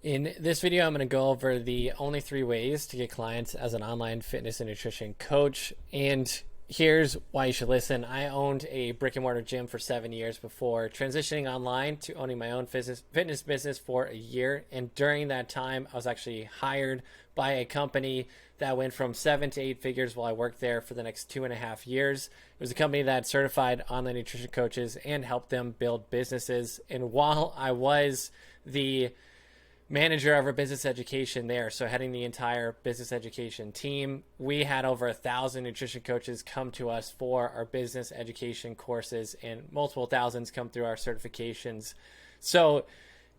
In this video, I'm going to go over the only 3 ways to get clients as an online fitness and nutrition coach. And here's why you should listen. I owned a brick and mortar gym for 7 years before transitioning online to owning my own fitness business for a year. And during that time, I was actually hired by a company that went from 7 to 8 figures while I worked there for the next 2.5 years. It was a company that certified online nutrition coaches and helped them build businesses. And while I was the manager of our business education there, so heading the entire business education team, we had over 1,000 nutrition coaches come to us for our business education courses, and multiple thousands come through our certifications. So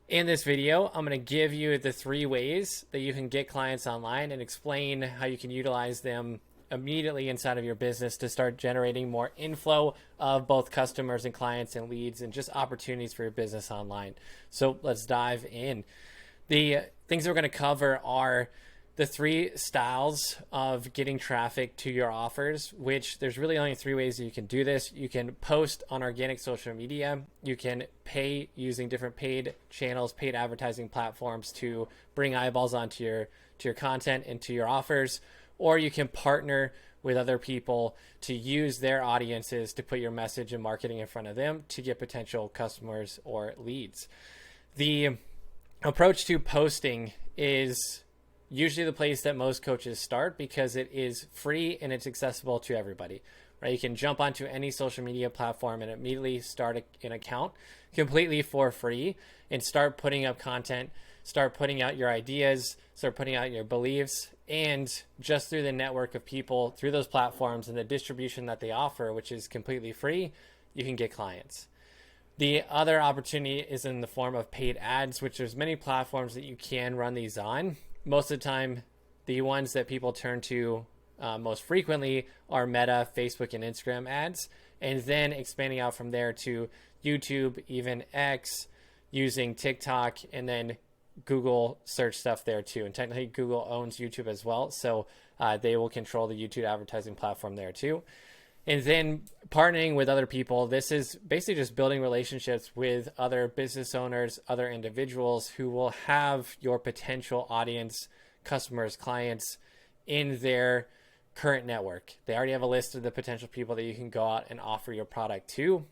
in this video, I'm going to give you the 3 ways that you can get clients online and explain how you can utilize them immediately inside of your business to start generating more inflow of both customers and clients and leads and just opportunities for your business online. So let's dive in. The things that we're going to cover are the 3 styles of getting traffic to your offers, which there's really only 3 ways that you can do this. You can post on organic social media. You can pay using different paid channels, paid advertising platforms to bring eyeballs onto your content and to your offers, or you can partner with other people to use their audiences to put your message and marketing in front of them to get potential customers or leads. The approach to posting is usually the place that most coaches start because it is free and it's accessible to everybody, right? You can jump onto any social media platform and immediately start an account completely for free and start putting up content, start putting out your ideas, start putting out your beliefs, and just through the network of people through those platforms and the distribution that they offer, which is completely free, you can get clients. The other opportunity is in the form of paid ads, which there's many platforms that you can run these on. Most of the time, the ones that people turn to most frequently are Meta, Facebook, and Instagram ads, and then expanding out from there to YouTube, even X, using TikTok, and then Google search stuff there too. And technically, Google owns YouTube as well, so they will control the YouTube advertising platform there too. And then partnering with other people. This is basically just building relationships with other business owners, other individuals who will have your potential audience, customers, clients in their current network. They already have a list of the potential people that you can go out and offer your product to.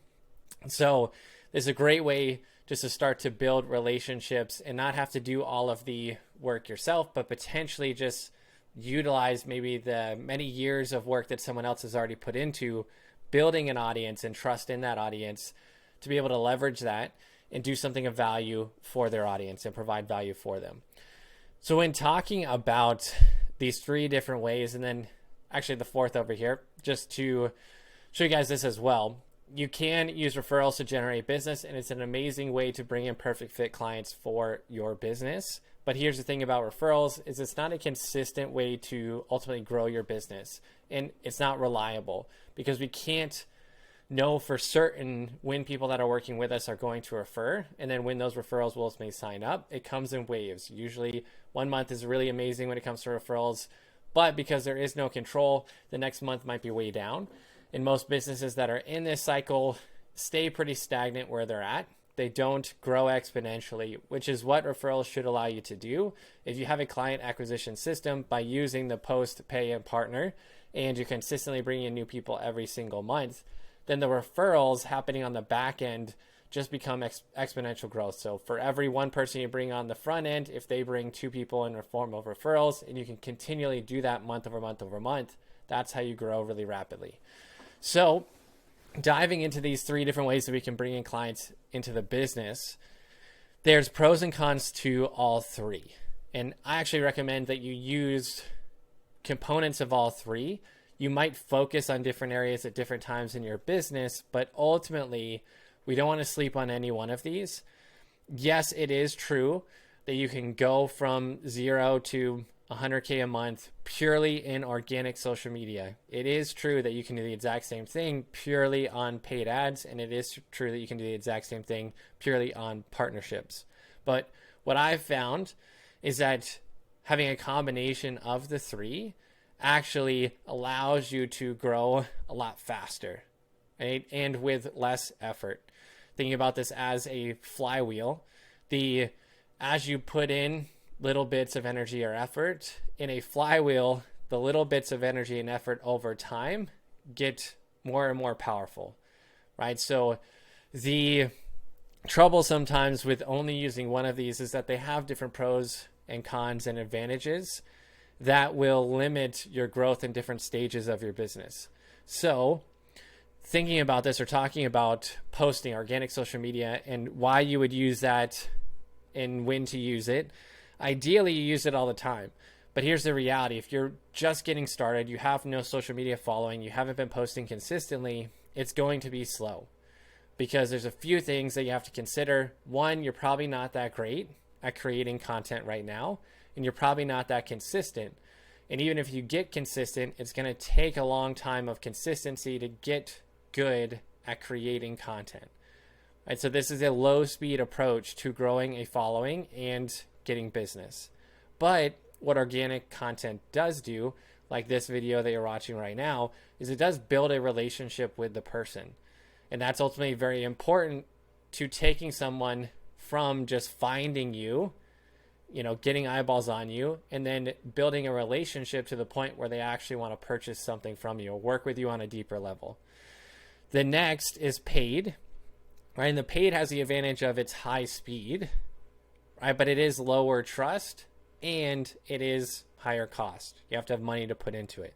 So this is a great way just to start to build relationships and not have to do all of the work yourself, but potentially just utilize maybe the many years of work that someone else has already put into building an audience and trust in that audience to be able to leverage that and do something of value for their audience and provide value for them. So when talking about these 3 different ways, and then actually the 4th over here, just to show you guys this as well, you can use referrals to generate business, and it's an amazing way to bring in perfect fit clients for your business. But here's the thing about referrals is it's not a consistent way to ultimately grow your business, and it's not reliable because we can't know for certain when people that are working with us are going to refer, and then when those referrals will ultimately sign up. It comes in waves. Usually 1 month is really amazing when it comes to referrals, but because there is no control, the next month might be way down. And most businesses that are in this cycle stay pretty stagnant where they're at. They don't grow exponentially, which is what referrals should allow you to do. If you have a client acquisition system by using the post, pay, and partner, and you're consistently bringing in new people every single month, then the referrals happening on the back end just become exponential growth. So for every 1 person you bring on the front end, if they bring 2 people in the form of referrals, and you can continually do that month over month over month, that's how you grow really rapidly. So diving into these 3 different ways that we can bring in clients into the business, there's pros and cons to all 3. And I actually recommend that you use components of all 3. You might focus on different areas at different times in your business, but ultimately, we don't want to sleep on any one of these. Yes, it is true that you can go from 0 to 100K a month purely in organic social media. It is true that you can do the exact same thing purely on paid ads, and it is true that you can do the exact same thing purely on partnerships. But what I've found is that having a combination of the 3 actually allows you to grow a lot faster, right? And with less effort. Thinking about this as a flywheel, the as you put in little bits of energy or effort in a flywheel, the little bits of energy and effort over time get more and more powerful, right? So the trouble sometimes with only using one of these is that they have different pros and cons and advantages that will limit your growth in different stages of your business. So thinking about this or talking about posting, organic social media, and why you would use that and when to use it, ideally you use it all the time. But here's the reality. If you're just getting started, you have no social media following, you haven't been posting consistently, it's going to be slow because there's a few things that you have to consider. One, you're probably not that great at creating content right now, and you're probably not that consistent. And even if you get consistent, it's going to take a long time of consistency to get good at creating content. Right? So this is a low speed approach to growing a following and getting business. But what organic content does do, like this video that you're watching right now, is it does build a relationship with the person. And that's ultimately very important to taking someone from just finding you, getting eyeballs on you, and then building a relationship to the point where they actually want to purchase something from you or work with you on a deeper level. The next is paid, right? And the paid has the advantage of its high speed, right? But it is lower trust and it is higher cost. You have to have money to put into it.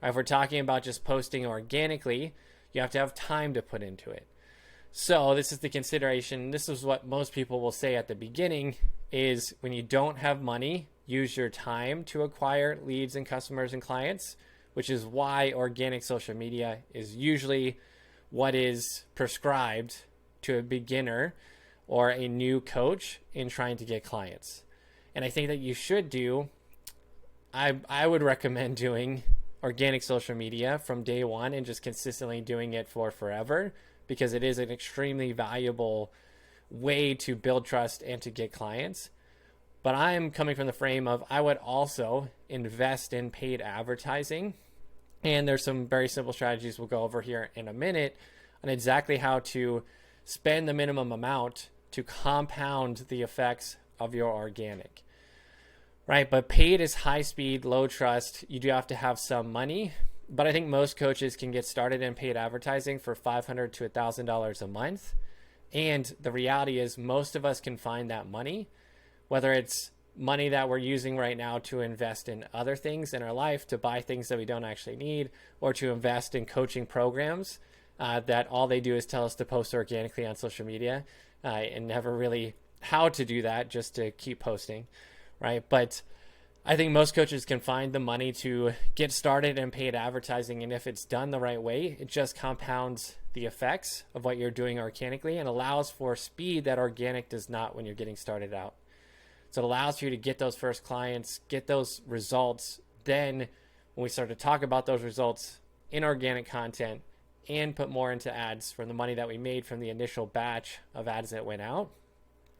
Right? If we're talking about just posting organically, you have to have time to put into it. So this is the consideration. This is what most people will say at the beginning is when you don't have money, use your time to acquire leads and customers and clients, which is why organic social media is usually what is prescribed to a beginner or a new coach in trying to get clients. And I think that you should do, I would recommend doing organic social media from day one and just consistently doing it for forever, because it is an extremely valuable way to build trust and to get clients. But I'm coming from the frame of I would also invest in paid advertising. And there's some very simple strategies we'll go over here in a minute on exactly how to spend the minimum amount to compound the effects of your organic. Right? But paid is high speed, low trust. You do have to have some money. But I think most coaches can get started in paid advertising for $500 to $1,000 a month. And the reality is most of us can find that money, whether it's money that we're using right now to invest in other things in our life, to buy things that we don't actually need, or to invest in coaching programs that all they do is tell us to post organically on social media and never really how to do that, just to keep posting, right? But I think most coaches can find the money to get started in paid advertising. And if it's done the right way, it just compounds the effects of what you're doing organically and allows for speed that organic does not when you're getting started out. So it allows you to get those first clients, get those results. Then when we start to talk about those results in organic content and put more into ads from the money that we made from the initial batch of ads that went out,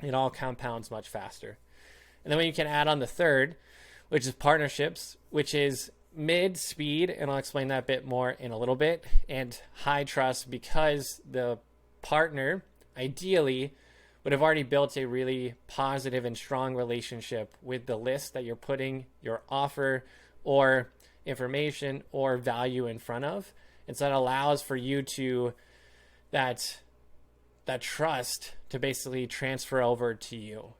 it all compounds much faster. And then when you can add on the third, which is partnerships, which is mid-speed, and I'll explain that a bit more in a little bit, and high trust, because the partner ideally would have already built a really positive and strong relationship with the list that you're putting your offer or information or value in front of. And so that allows for you to that trust to basically transfer over to you.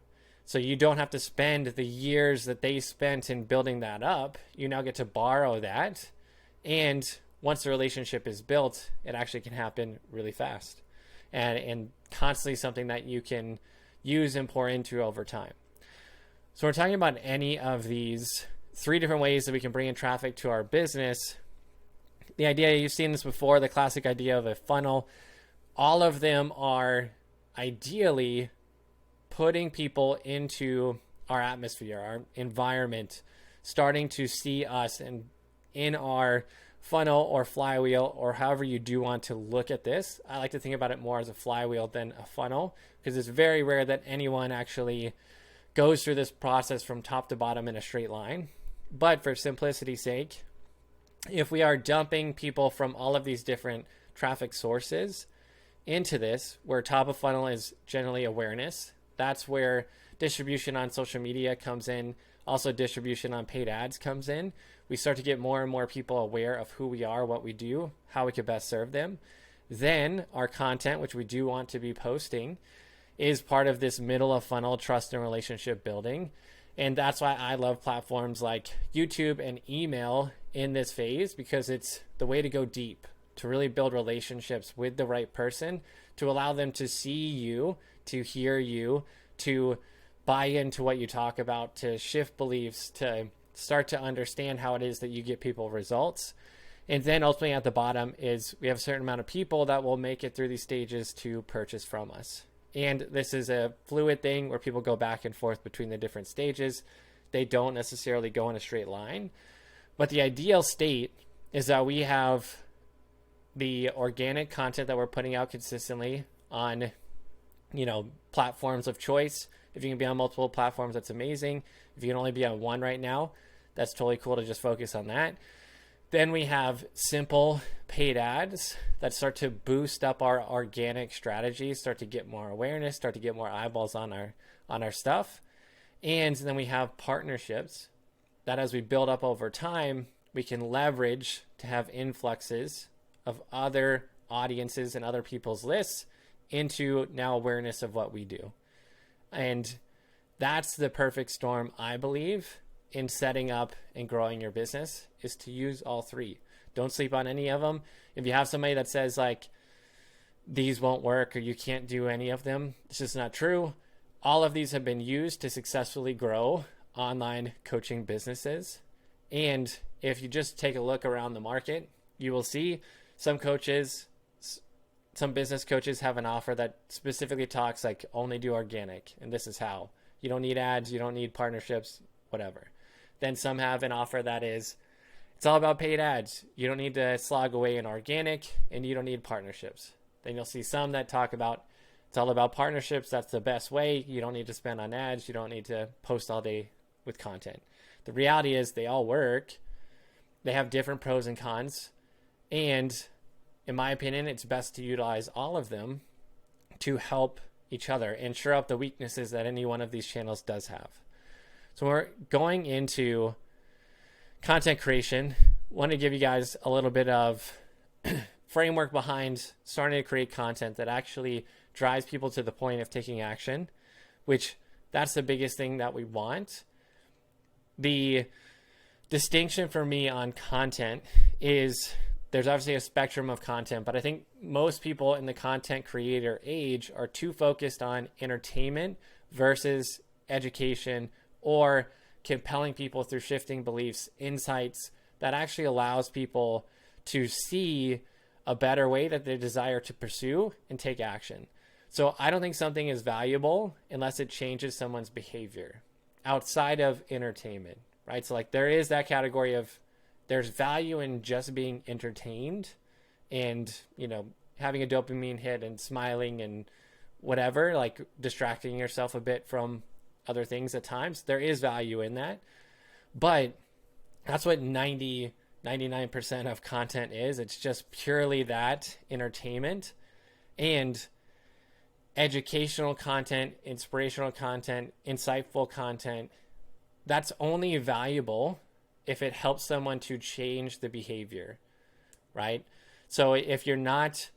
So you don't have to spend the years that they spent in building that up. You now get to borrow that. And once the relationship is built, it actually can happen really fast and constantly something that you can use and pour into over time. So we're talking about any of these three different ways that we can bring in traffic to our business. The idea, you've seen this before, the classic idea of a funnel. All of them are ideally putting people into our atmosphere, our environment, starting to see us and in our funnel or flywheel, or however you do want to look at this. I like to think about it more as a flywheel than a funnel, because it's very rare that anyone actually goes through this process from top to bottom in a straight line. But for simplicity's sake, if we are dumping people from all of these different traffic sources into this, where top of funnel is generally awareness, that's where distribution on social media comes in. Also, distribution on paid ads comes in. We start to get more and more people aware of who we are, what we do, how we could best serve them. Then our content, which we do want to be posting, is part of this middle of funnel trust and relationship building. And that's why I love platforms like YouTube and email in this phase, because it's the way to go deep, to really build relationships with the right person, to allow them to see you, to hear you, to buy into what you talk about, to shift beliefs, to start to understand how it is that you get people results. And then ultimately at the bottom is we have a certain amount of people that will make it through these stages to purchase from us. And this is a fluid thing where people go back and forth between the different stages. They don't necessarily go in a straight line. But the ideal state is that we have the organic content that we're putting out consistently on, platforms of choice. If you can be on multiple platforms, that's amazing. If you can only be on one right now, that's totally cool to just focus on that. Then we have simple paid ads that start to boost up our organic strategies, start to get more awareness, start to get more eyeballs on our stuff. And then we have partnerships that as we build up over time, we can leverage to have influxes of other audiences and other people's lists into now awareness of what we do. And that's the perfect storm, I believe, in setting up and growing your business, is to use all three. Don't sleep on any of them. If you have somebody that says like, these won't work or you can't do any of them, it's just not true. All of these have been used to successfully grow online coaching businesses. And if you just take a look around the market, you will see some business coaches have an offer that specifically talks like only do organic, and this is how. You don't need ads, you don't need partnerships, whatever. Then some have an offer that is, it's all about paid ads. You don't need to slog away in organic, and you don't need partnerships. Then you'll see some that talk about, it's all about partnerships. That's the best way. You don't need to spend on ads. You don't need to post all day with content. The reality is they all work. They have different pros and cons. And in my opinion, it's best to utilize all of them to help each other and shore up the weaknesses that any one of these channels does have. So we're going into content creation. Want to give you guys a little bit of framework behind starting to create content that actually drives people to the point of taking action, which that's the biggest thing that we want. The distinction for me on content is there's obviously a spectrum of content, but I think most people in the content creator age are too focused on entertainment versus education or compelling people through shifting beliefs, insights that actually allows people to see a better way that they desire to pursue and take action. So I don't think something is valuable unless it changes someone's behavior outside of entertainment, right? So like there is that category of there's value in just being entertained and, having a dopamine hit and smiling and whatever, like distracting yourself a bit from other things at times. There is value in that, but that's what 99% of content is. It's just purely that, entertainment. And educational content, inspirational content, insightful content, that's only valuable if it helps someone to change the behavior, right? So if you're not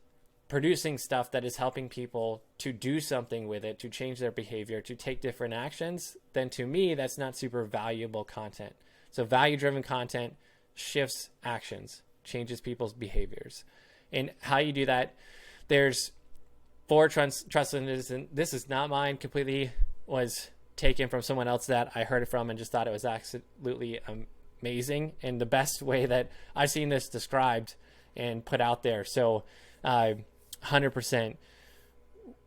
producing stuff that is helping people to do something with it, to change their behavior, to take different actions, then to me, that's not super valuable content. So value-driven content shifts actions, changes people's behaviors. And how you do that, there's 4 trust and this is not mine, completely was taken from someone else that I heard it from and just thought it was absolutely amazing and the best way that I've seen this described and put out there. So 100%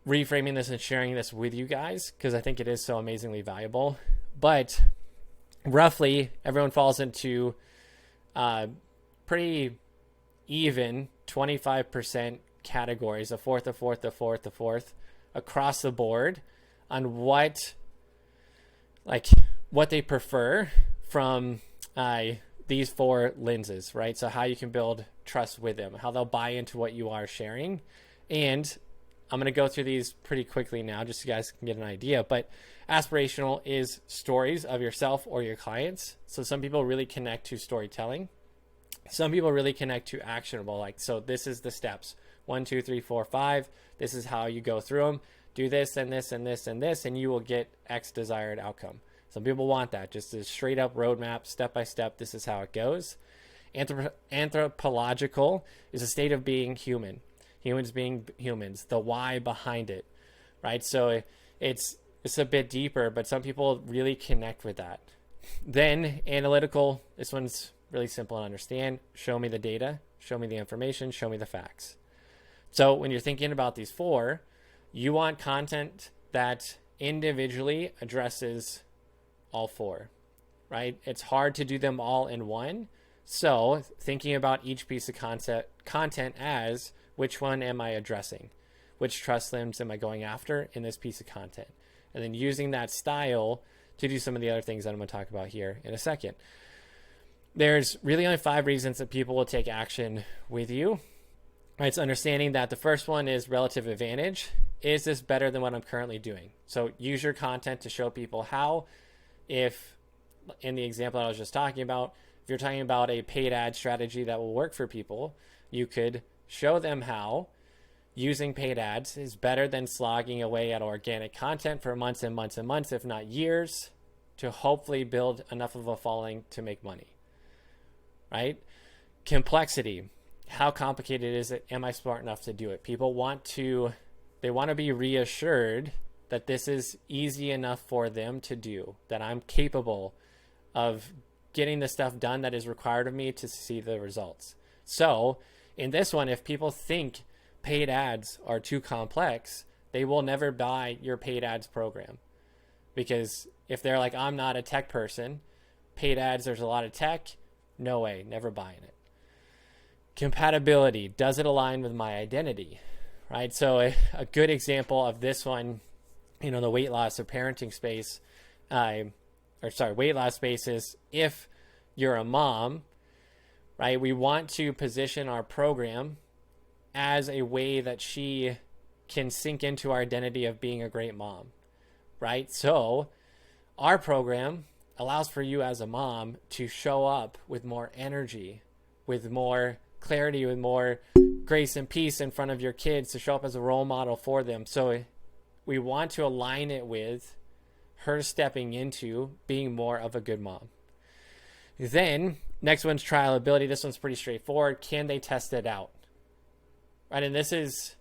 reframing this and sharing this with you guys because I think it is so amazingly valuable. But roughly everyone falls into pretty even 25% categories, a fourth across the board on what they prefer from these 4 lenses, right? So how you can build trust with them, how they'll buy into what you are sharing, and I'm going to go through these pretty quickly now just so you guys can get an idea. But aspirational is stories of yourself or your clients. So some people really connect to storytelling. Some people really connect to actionable. Like, so this is the steps. 1, 2, 3, 4, 5. This is how you go through them. Do this and this and this and this, and you will get X desired outcome. Some people want that. Just a straight up roadmap, step by step. This is how it goes. Anthropological is a state of being human. Humans being humans, the why behind it, right? So it's a bit deeper, but some people really connect with that. Then analytical, this one's really simple to understand. Show me the data, show me the information, show me the facts. So when you're thinking about these four, you want content that individually addresses all four, right? It's hard to do them all in one. So thinking about each piece of content as which one am I addressing? Which trust limbs am I going after in this piece of content? And then using that style to do some of the other things that I'm going to talk about here in a second. There's really only 5 reasons that people will take action with you. Right, it's understanding that the first one is relative advantage. Is this better than what I'm currently doing? So use your content to show people how. If in the example I was just talking about, if you're talking about a paid ad strategy that will work for people, you could show them how using paid ads is better than slogging away at organic content for months and months and months, if not years, to hopefully build enough of a following to make money, right? Complexity. How complicated is it? Am I smart enough to do it? People want to be reassured that this is easy enough for them to do, that I'm capable of getting the stuff done that is required of me to see the results. So in this one, if people think paid ads are too complex, they will never buy your paid ads program. Because if they're like, I'm not a tech person, paid ads, there's a lot of tech, no way, never buying it. Compatibility, does it align with my identity, right? So a good example of this one, the weight loss or parenting space, weight loss space is if you're a mom, right? We want to position our program as a way that she can sink into our identity of being a great mom, right? So our program allows for you as a mom to show up with more energy, with more clarity, with more grace and peace in front of your kids, to show up as a role model for them. So we want to align it with her stepping into being more of a good mom. Then next one's trialability. This one's pretty straightforward. Can they test it out? Right, and this is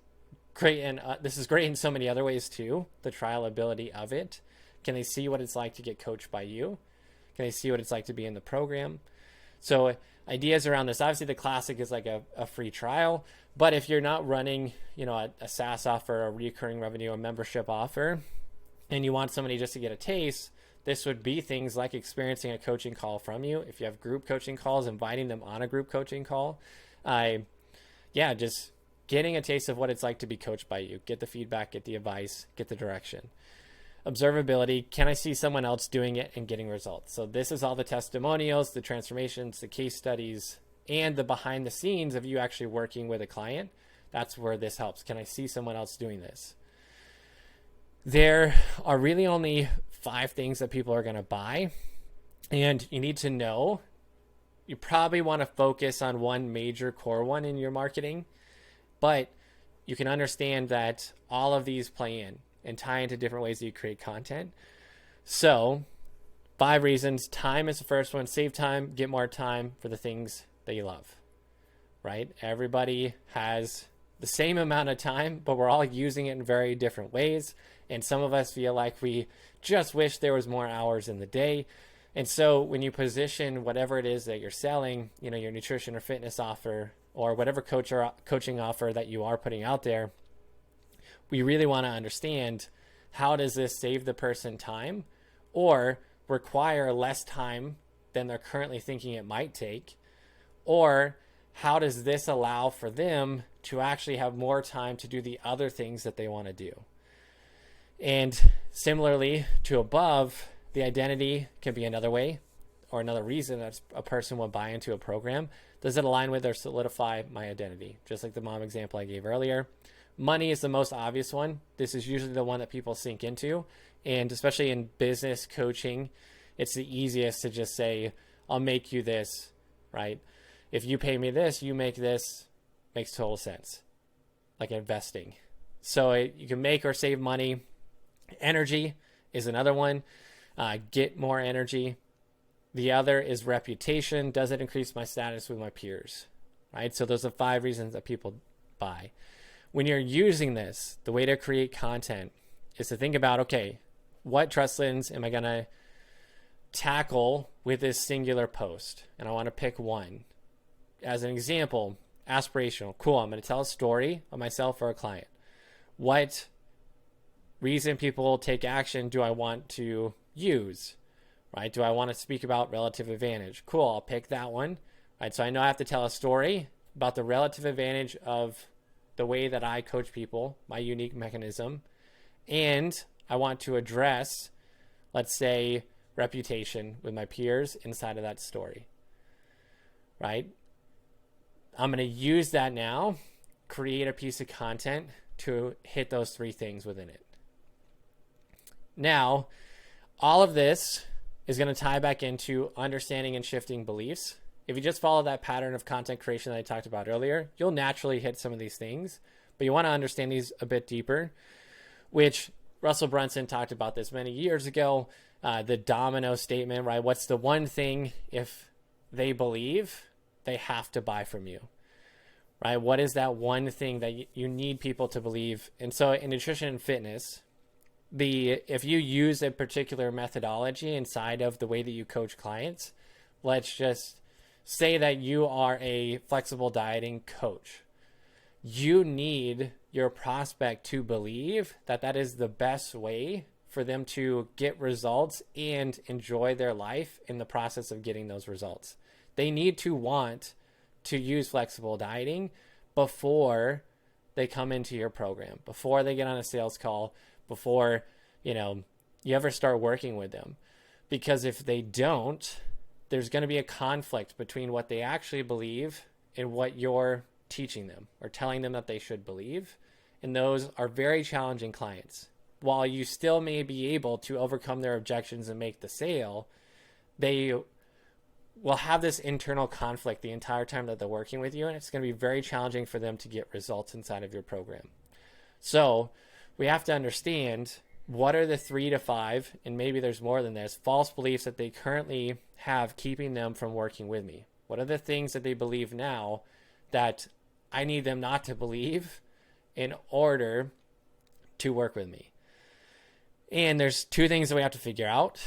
great, and this is great in so many other ways too. The trialability of it. Can they see what it's like to get coached by you? Can they see what it's like to be in the program? So ideas around this. Obviously, the classic is like a free trial. But if you're not running, a SaaS offer, a recurring revenue, a membership offer, and you want somebody just to get a taste, this would be things like experiencing a coaching call from you. If you have group coaching calls, inviting them on a group coaching call. Just getting a taste of what it's like to be coached by you. Get the feedback, get the advice, get the direction. Observability. Can I see someone else doing it and getting results? So this is all the testimonials, the transformations, the case studies, and the behind the scenes of you actually working with a client. That's where this helps. Can I see someone else doing this? There are really only 5 things that people are going to buy. And you need to know, you probably want to focus on one major core one in your marketing, but you can understand that all of these play in and tie into different ways that you create content. So 5 reasons. Time is the first one. Save time, get more time for the things that you love, right? Everybody has the same amount of time, but we're all using it in very different ways. And some of us feel like we just wish there was more hours in the day. And so when you position whatever it is that you're selling, your nutrition or fitness offer, or whatever coaching offer that you are putting out there, we really want to understand, how does this save the person time or require less time than they're currently thinking it might take? Or how does this allow for them to actually have more time to do the other things that they want to do? And similarly to above, the identity can be another way or another reason that a person will buy into a program. Does it align with or solidify my identity? Just like the mom example I gave earlier. Money is the most obvious one. This is usually the one that people sink into. And especially in business coaching, it's the easiest to just say, I'll make you this, right? If you pay me this, you make this. Makes total sense. Like investing. So you can make or save money. Energy is another one. Get more energy. The other is reputation. Does it increase my status with my peers? Right? So those are 5 reasons that people buy. When you're using this, the way to create content is to think about, okay, what trust lens am I going to tackle with this singular post? And I want to pick one. As an example, aspirational. Cool, I'm going to tell a story of myself or a client. What reason people take action do I want to use? Right? Do I want to speak about relative advantage? Cool, I'll pick that one. Right? So I know I have to tell a story about the relative advantage of the way that I coach people, my unique mechanism. And I want to address, let's say, reputation with my peers inside of that story. Right? I'm going to use that now, create a piece of content to hit those 3 things within it. Now, all of this is going to tie back into understanding and shifting beliefs. If you just follow that pattern of content creation that I talked about earlier, you'll naturally hit some of these things, but you want to understand these a bit deeper, which Russell Brunson talked about this many years ago, the domino statement, right? What's the one thing if they believe they have to buy from you, right? What is that one thing that you need people to believe? And so in nutrition and fitness, if you use a particular methodology inside of the way that you coach clients, let's just say that you are a flexible dieting coach. You need your prospect to believe that that is the best way for them to get results and enjoy their life in the process of getting those results. They need to want to use flexible dieting before they come into your program, before they get on a sales call, before, you ever start working with them. Because if they don't, there's going to be a conflict between what they actually believe and what you're teaching them or telling them that they should believe. And those are very challenging clients. While you still may be able to overcome their objections and make the sale, they will have this internal conflict the entire time that they're working with you, and it's going to be very challenging for them to get results inside of your program. So we have to understand what are the 3 to 5, and maybe there's more than this, false beliefs that they currently have keeping them from working with me. What are the things that they believe now that I need them not to believe in order to work with me? And there's 2 things that we have to figure out.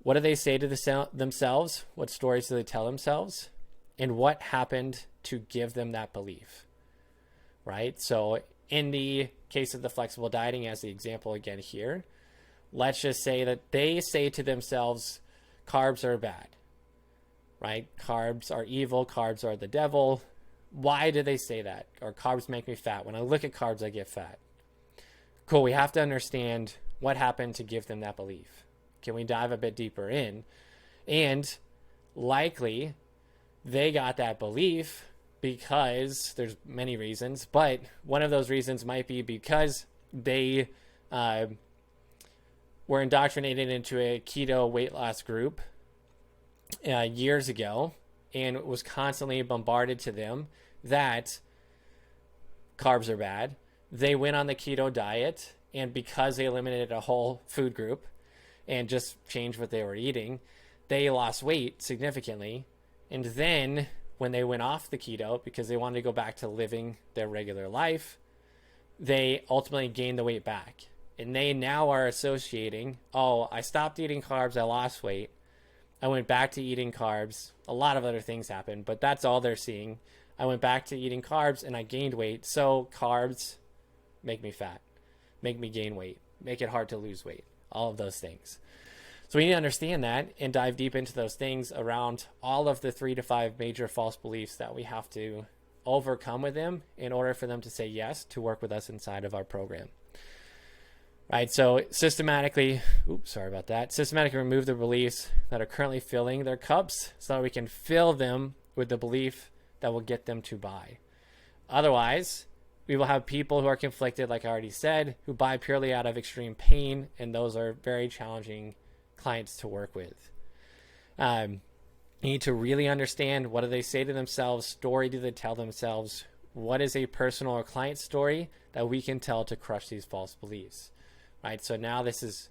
What do they say to themselves? What stories do they tell themselves? And what happened to give them that belief? Right? So in the case of the flexible dieting, as the example again here, let's just say that they say to themselves, carbs are bad. Right? Carbs are evil. Carbs are the devil. Why do they say that? Or carbs make me fat. When I look at carbs, I get fat. Cool. We have to understand what happened to give them that belief. Can we dive a bit deeper in? And likely they got that belief because there's many reasons, but one of those reasons might be because they were indoctrinated into a keto weight loss group years ago, and it was constantly bombarded to them that carbs are bad. They went on the keto diet, and because they eliminated a whole food group and just changed what they were eating, they lost weight significantly. And then when they went off the keto because they wanted to go back to living their regular life, they ultimately gained the weight back. And they now are associating, oh, I stopped eating carbs, I lost weight, I went back to eating carbs, a lot of other things happened, but that's all they're seeing. I went back to eating carbs and I gained weight, so carbs make me fat, make me gain weight, make it hard to lose weight, all of those things. So we need to understand that and dive deep into those things around all of the 3 to 5 major false beliefs that we have to overcome with them in order for them to say yes to work with us inside of our program. Right, so systematically remove the beliefs that are currently filling their cups so that we can fill them with the belief that will get them to buy. Otherwise, We will have people who are conflicted, like I already said, who buy purely out of extreme pain, and those are very challenging clients to work with. You need to really understand, what do they say to themselves, story do they tell themselves, what is a personal or client story that we can tell to crush these false beliefs, right? So now this is,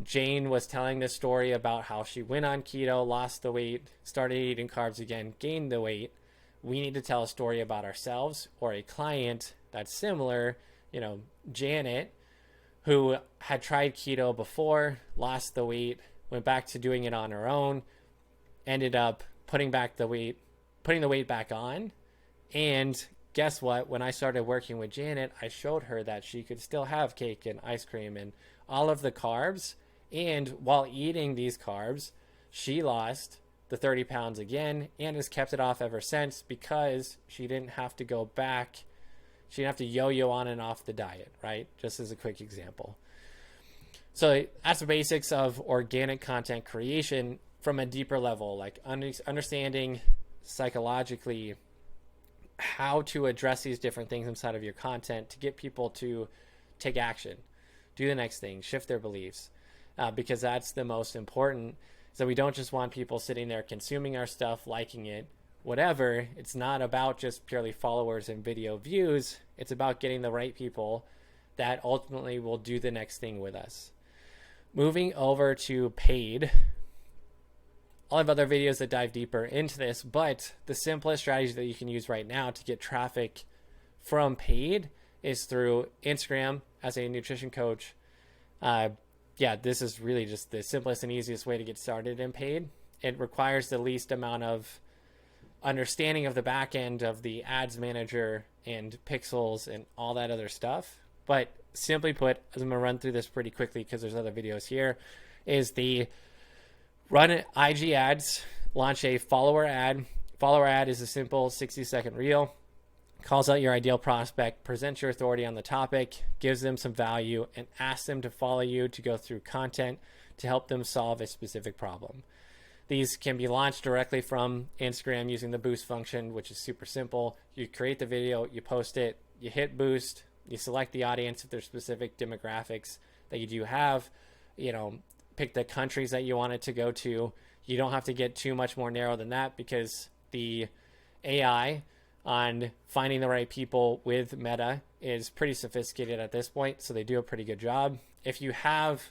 Jane was telling this story about how she went on keto, lost the weight, started eating carbs again, gained the weight. We need to tell a story about ourselves or a client that's similar, Janet, who had tried keto before, lost the weight, went back to doing it on her own, ended up putting the weight back on. And guess what? When I started working with Janet, I showed her that she could still have cake and ice cream and all of the carbs. And while eating these carbs, she lost the 30 pounds again and has kept it off ever since, because she didn't have to go back. She didn't have to yo-yo on and off the diet, right? Just as a quick example. So that's the basics of organic content creation from a deeper level, like understanding psychologically how to address these different things inside of your content to get people to take action, do the next thing, shift their beliefs, because that's the most important. So we don't just want people sitting there consuming our stuff, liking it, whatever. It's not about just purely followers and video views. It's about getting the right people that ultimately will do the next thing with us. Moving over to paid, I'll have other videos that dive deeper into this, but the simplest strategy that you can use right now to get traffic from paid is through Instagram as a nutrition coach. This is really just the simplest and easiest way to get started in paid. It requires the least amount of understanding of the back end of the ads manager and pixels and all that other stuff. But simply put, as I'm going to run through this pretty quickly because there's other videos here, is the run IG ads, launch a follower ad. Follower ad is a simple 60-second reel. Calls out your ideal prospect, presents your authority on the topic, gives them some value, and asks them to follow you to go through content to help them solve a specific problem. These can be launched directly from Instagram using the boost function, which is super simple. You create the video, you post it, you hit boost, you select the audience if there's specific demographics that you do have, pick the countries that you want it to go to. You don't have to get too much more narrow than that, because the AI on finding the right people with Meta is pretty sophisticated at this point, so they do a pretty good job. If you have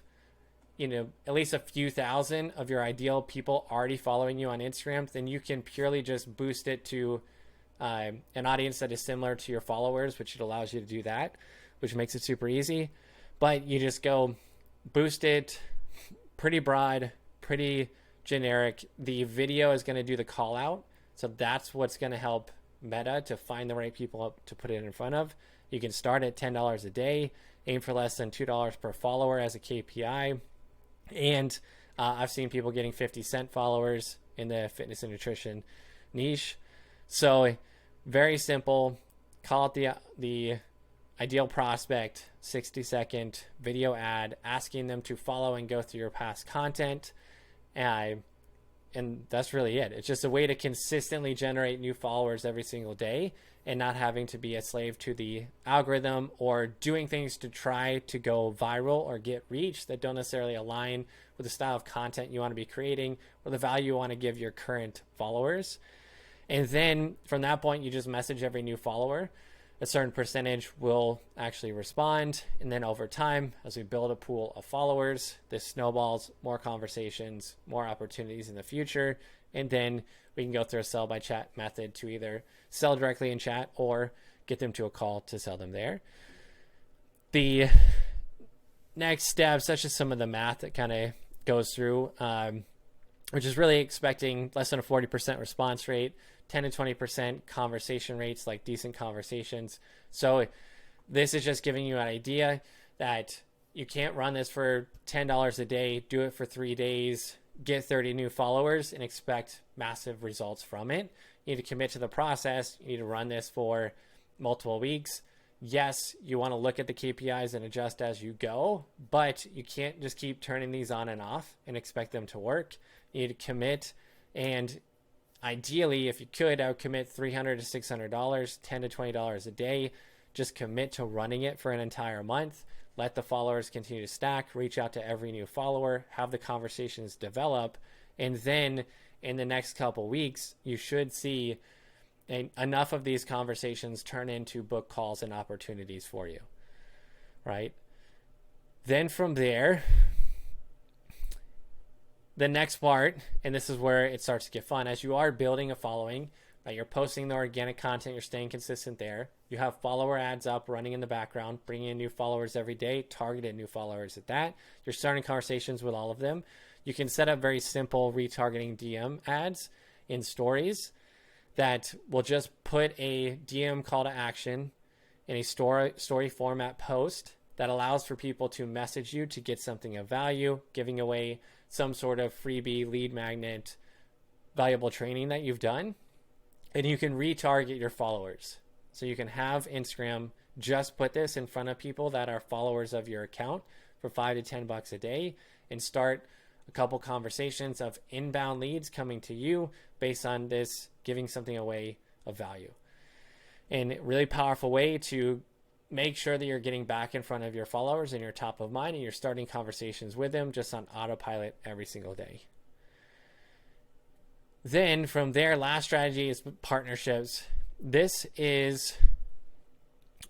at least a few thousand of your ideal people already following you on Instagram, then you can purely just boost it to an audience that is similar to your followers, which it allows you to do that, which makes it super easy. But you just go boost it, pretty broad, pretty generic. The video is going to do the call out, so that's what's going to help Meta to find the right people up to put it in front of. You can start at $10 a day, aim for less than $2 per follower as a KPI. And I've seen people getting 50-cent followers in the fitness and nutrition niche. So very simple. Call it the ideal prospect, 60-second video ad, asking them to follow and go through your past content. And that's really it. It's just a way to consistently generate new followers every single day and not having to be a slave to the algorithm or doing things to try to go viral or get reach that don't necessarily align with the style of content you want to be creating or the value you want to give your current followers. And then from that point, you just message every new follower. A certain percentage will actually respond. And then over time, as we build a pool of followers, this snowballs, more conversations, more opportunities in the future. And then we can go through a sell by chat method to either sell directly in chat or get them to a call to sell them there. The next steps, that's just some of the math that kind of goes through, which is really expecting less than a 40% response rate, 10 to 20% conversation rates, like decent conversations. So this is just giving you an idea that you can't run this for $10 a day, do it for 3 days, get 30 new followers and expect massive results from it. You need to commit to the process. You need to run this for multiple weeks. Yes, you want to look at the KPIs and adjust as you go, but you can't just keep turning these on and off and expect them to work. You need to commit, and ideally, if you could, I would commit $300 to $600, $10 to $20 a day Just commit to running it for an entire month. Let the followers continue to stack, reach out to every new follower, have the conversations develop, and then in the next couple weeks, you should see enough of these conversations turn into book calls and opportunities for you, right? Then from there, the next part, and this is where it starts to get fun, as you are building a following, right, you're posting the organic content, you're staying consistent there. You have follower ads up running in the background, bringing in new followers every day, targeted new followers at that. You're starting conversations with all of them. You can set up very simple retargeting DM ads in stories that will just put a DM call to action in a story format post that allows for people to message you to get something of value, giving away some sort of freebie, lead magnet, valuable training that you've done. And you can retarget your followers. So you can have Instagram just put this in front of people that are followers of your account for $5 to $10 a day and start a couple conversations of inbound leads coming to you based on this giving something away of value. And a really powerful way to make sure that you're getting back in front of your followers and you're top of mind and you're starting conversations with them just on autopilot every single day. Then from there, last strategy is partnerships. This is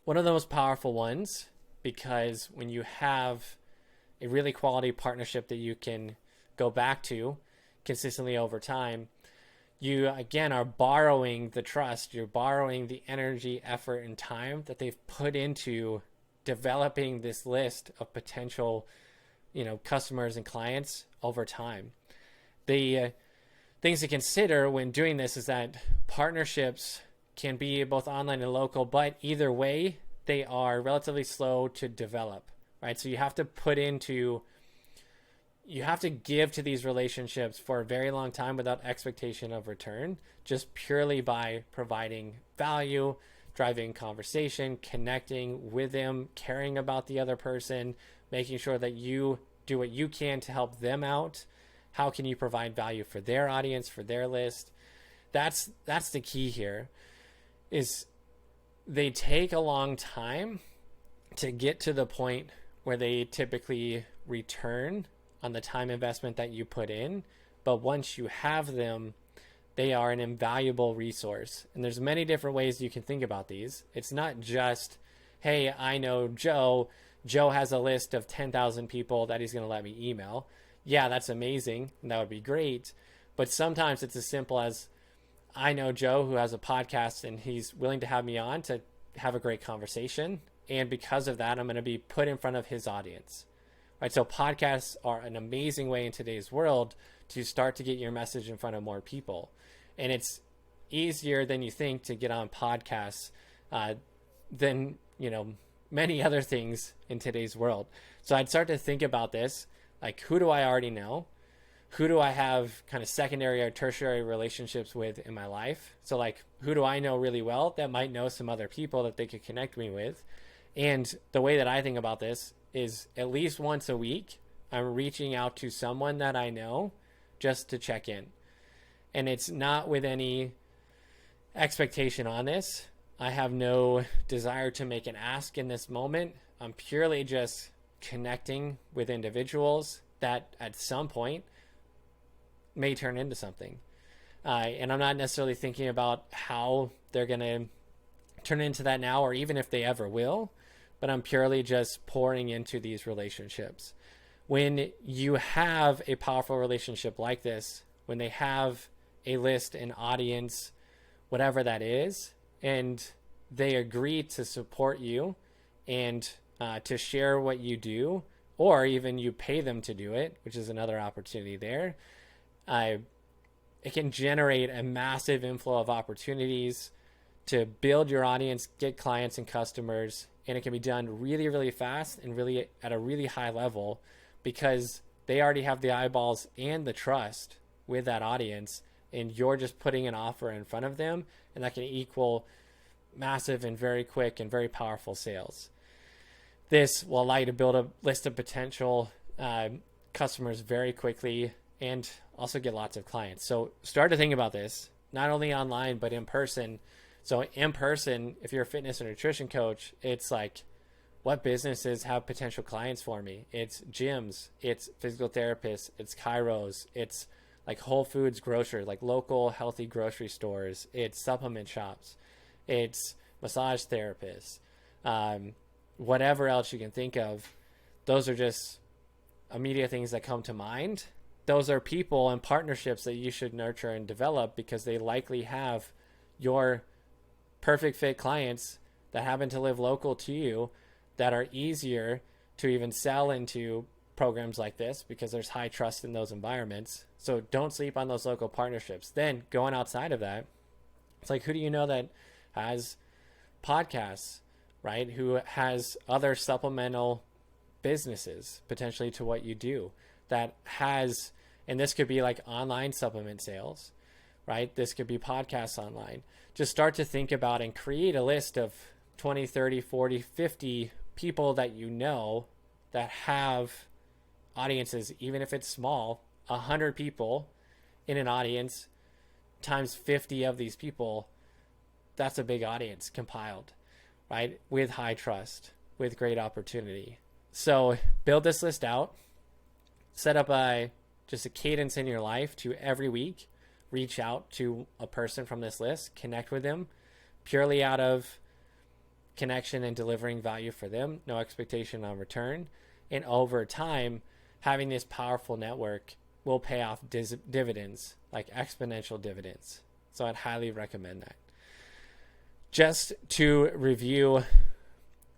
one of the most powerful ones because when you have a really quality partnership that you can go back to consistently over time, you again are borrowing the trust, you're borrowing the energy, effort, and time that they've put into developing this list of potential, customers and clients over time. The things to consider when doing this is that partnerships can be both online and local, but either way, they are relatively slow to develop, right? So you have to give to these relationships for a very long time without expectation of return, just purely by providing value, driving conversation, connecting with them, caring about the other person, making sure that you do what you can to help them out. How can you provide value for their audience, for their list? That's the key here, is they take a long time to get to the point where they typically return on the time investment that you put in. But once you have them, they are an invaluable resource. And there's many different ways you can think about these. It's not just, hey, I know Joe. Joe has a list of 10,000 people that he's going to let me email. Yeah, that's amazing, and that would be great. But sometimes it's as simple as, I know Joe who has a podcast and he's willing to have me on to have a great conversation. And because of that, I'm going to be put in front of his audience. Right? So podcasts are an amazing way in today's world to start to get your message in front of more people. And it's easier than you think to get on podcasts than, many other things in today's world. So I'd start to think about this. Like, who do I already know? Who do I have kind of secondary or tertiary relationships with in my life? So like, who do I know really well that might know some other people that they could connect me with? And the way that I think about this is at least once a week, I'm reaching out to someone that I know just to check in. And it's not with any expectation on this. I have no desire to make an ask in this moment. I'm purely just connecting with individuals that at some point may turn into something. And I'm not necessarily thinking about how they're going to turn into that now, or even if they ever will, but I'm purely just pouring into these relationships. When you have a powerful relationship like this, when they have a list, an audience, whatever that is, and they agree to support you and to share what you do, or even you pay them to do it, which is another opportunity there, it can generate a massive inflow of opportunities to build your audience, get clients and customers, and it can be done really, really fast and really at a really high level because they already have the eyeballs and the trust with that audience, and you're just putting an offer in front of them, and that can equal massive and very quick and very powerful sales. This will allow you to build a list of potential customers very quickly and also get lots of clients. So start to think about this, not only online, but in person, So in person, if you're a fitness and nutrition coach, it's like, what businesses have potential clients for me? It's gyms, it's physical therapists, it's chiros, it's like Whole Foods grocery, like local healthy grocery stores, it's supplement shops, it's massage therapists, whatever else you can think of. Those are just immediate things that come to mind. Those are people and partnerships that you should nurture and develop, because they likely have your perfect fit clients that happen to live local to you, that are easier to even sell into programs like this, because there's high trust in those environments. So don't sleep on those local partnerships. Then going outside of that, it's like, who do you know that has podcasts, right? Who has other supplemental businesses potentially to what you do, that has, and this could be like online supplement sales, right? This could be podcasts online. Just start to think about and create a list of 20, 30, 40, 50 people that you know that have audiences, even if it's small. 100 people in an audience times 50 of these people, that's a big audience compiled, right? With high trust, with great opportunity. So build this list out, set up just a cadence in your life to every week reach out to a person from this list, connect with them purely out of connection and delivering value for them, no expectation on return. And over time, having this powerful network will pay off dividends, like exponential dividends. So I'd highly recommend that. Just to review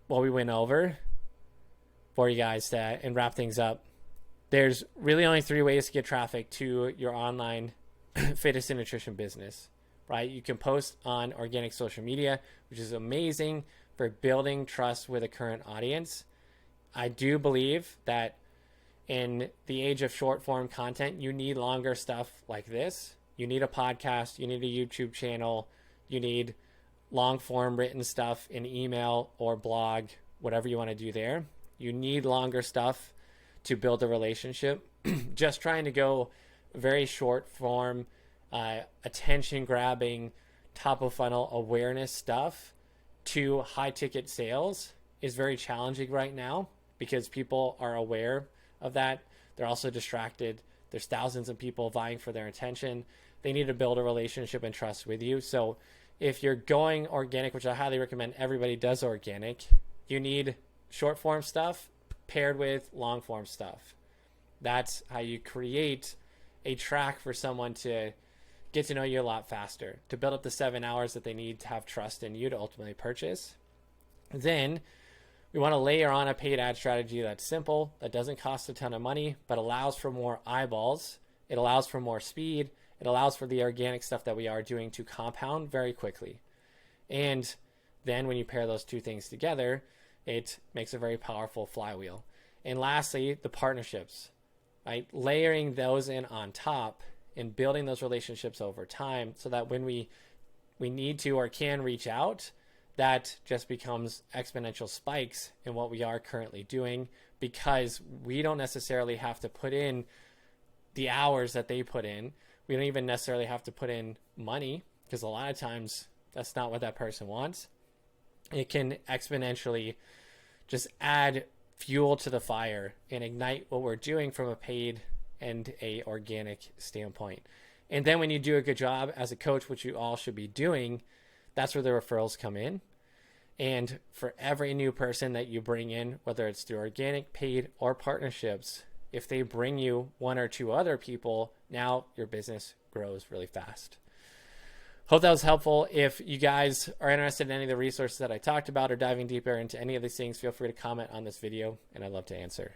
what we went over for you guys and wrap things up, there's really only 3 ways to get traffic to your online fitness and nutrition business, right? You can post on organic social media, which is amazing for building trust with a current audience. I do believe that in the age of short form content, you need longer stuff like this. You need a podcast, you need a YouTube channel, you need long form written stuff in email or blog, whatever you want to do there. You need longer stuff to build a relationship. Just trying to go very short form, attention grabbing, top of funnel awareness stuff to high ticket sales is very challenging right now, because people are aware of that. They're also distracted. There's thousands of people vying for their attention. They need to build a relationship and trust with you. So if you're going organic, which I highly recommend everybody does organic, you need short form stuff paired with long form stuff. That's how you create a track for someone to get to know you a lot faster, to build up the 7 hours that they need to have trust in you to ultimately purchase. Then we want to layer on a paid ad strategy that's simple, that doesn't cost a ton of money, but allows for more eyeballs. It allows for more speed. It allows for the organic stuff that we are doing to compound very quickly. And then when you pair those two things together, it makes a very powerful flywheel. And lastly, the partnerships, right? Layering those in on top and building those relationships over time, so that when we need to or can reach out, that just becomes exponential spikes in what we are currently doing, because we don't necessarily have to put in the hours that they put in. We don't even necessarily have to put in money, because a lot of times that's not what that person wants. It can exponentially just add fuel to the fire and ignite what we're doing from a paid and a organic standpoint. And then when you do a good job as a coach, which you all should be doing, that's where the referrals come in. And for every new person that you bring in, whether it's through organic, paid, or partnerships, if they bring you 1 or 2 other people, now your business grows really fast. Hope that was helpful. If you guys are interested in any of the resources that I talked about or diving deeper into any of these things, feel free to comment on this video and I'd love to answer.